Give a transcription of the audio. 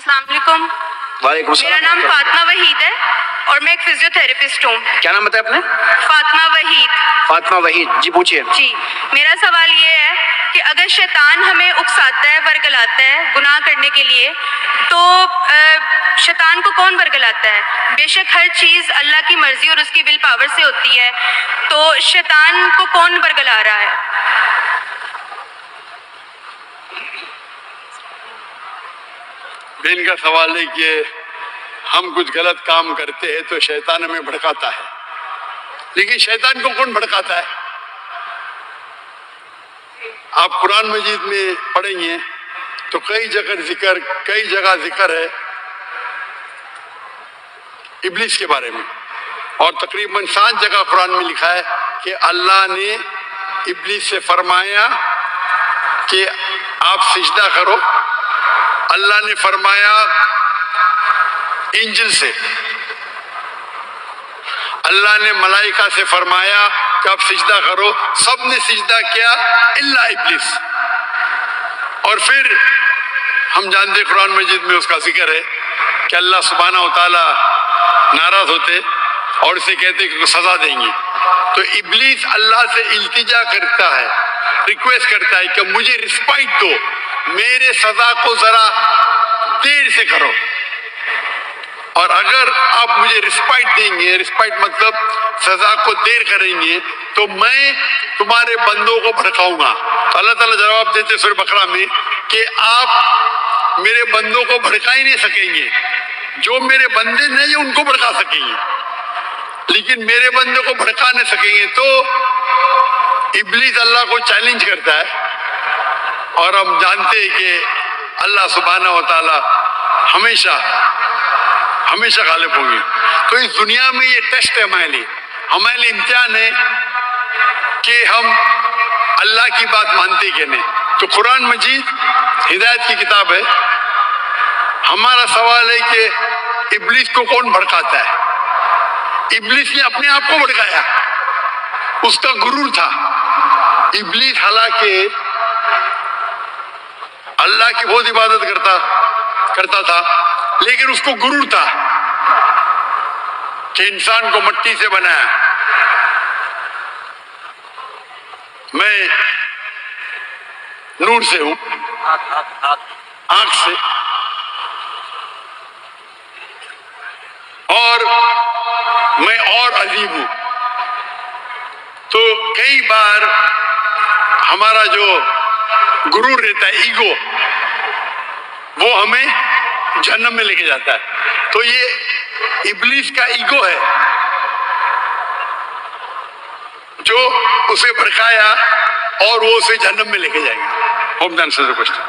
السلام علیکم. وعلیکم السلام. میرا نام فاطمہ وحید ہے اور میں ایک فزیوتھراپسٹ ہوں. کیا نام بتایا آپ نے؟ فاطمہ وحید. فاطمہ وحید جی پوچھیے. جی میرا سوال یہ ہے کہ اگر شیطان ہمیں اکساتا ہے ورگلاتا ہے گناہ کرنے کے لیے تو شیطان کو کون ورگلاتا ہے؟ بے شک ہر چیز اللہ کی مرضی اور اس کی ول پاور سے ہوتی ہے، تو شیطان کو کون ورگلا رہا ہے؟ بہن کا سوال ہے کہ ہم کچھ غلط کام کرتے ہیں تو شیطان ہمیں بھڑکاتا ہے، لیکن شیطان کو کون بھڑکاتا ہے؟ آپ قرآن مجید میں پڑھیں گے تو کئی جگہ ذکر ہے ابلیس کے بارے میں، اور تقریباً 7 جگہ قرآن میں لکھا ہے کہ اللہ نے ابلیس سے فرمایا کہ آپ سجدہ کرو. اللہ نے فرمایا انجل سے، اللہ نے ملائکہ سے فرمایا کہ آپ سجدہ کرو، سب نے سجدہ کیا الا ابلیس. اور پھر ہم جانتے قرآن مجید میں اس کا ذکر ہے کہ اللہ سبحانہ و تعالی ناراض ہوتے اور اسے کہتے کہ سزا دیں گے. تو ابلیس اللہ سے التجا کرتا ہے، ریکویسٹ کرتا ہے کہ مجھے رسپائٹ دو، میرے سزا کو ذرا دیر سے کرو، اور اگر آپ مجھے رسپائٹ دیں گے، رسپائٹ مطلب سزا کو دیر کریں گے، تو میں تمہارے بندوں کو بھڑکاؤں گا. تو اللہ تعالیٰ جواب دیتے سورہ بقرہ میں کہ آپ میرے بندوں کو بھڑکا ہی نہیں سکیں گے، جو میرے بندے نہیں ان کو بھڑکا سکیں گے لیکن میرے بندوں کو بھڑکا نہیں سکیں گے. تو ابلیس اللہ کو چیلنج کرتا ہے، اور ہم جانتے ہیں کہ اللہ سبحانہ و تعالی ہمیشہ غالب ہوں گے. تو اس دنیا میں یہ ٹیسٹ ہے ہمارے لیے امتحان ہے کہ ہم اللہ کی بات مانتے کہ نہیں. تو قرآن مجید ہدایت کی کتاب ہے. ہمارا سوال ہے کہ ابلیس کو کون بھڑکاتا ہے؟ ابلیس نے اپنے آپ کو بھڑکایا، اس کا غرور تھا. ابلیس حالانکہ اللہ کی بہت عبادت کرتا تھا، لیکن اس کو غرور تھا کہ انسان کو مٹی سے بنایا، میں نور سے ہوں، آنکھ سے، اور میں اور عظیم ہوں. تو کئی بار ہمارا جو غرور رہتا ہے، ایگو، وہ ہمیں جہنم میں لے کے جاتا ہے. تو یہ ابلیس کا ایگو ہے جو اسے بھڑکایا اور وہ اسے جہنم میں لے کے جائیں گے. ہوپ دان سے کوشچن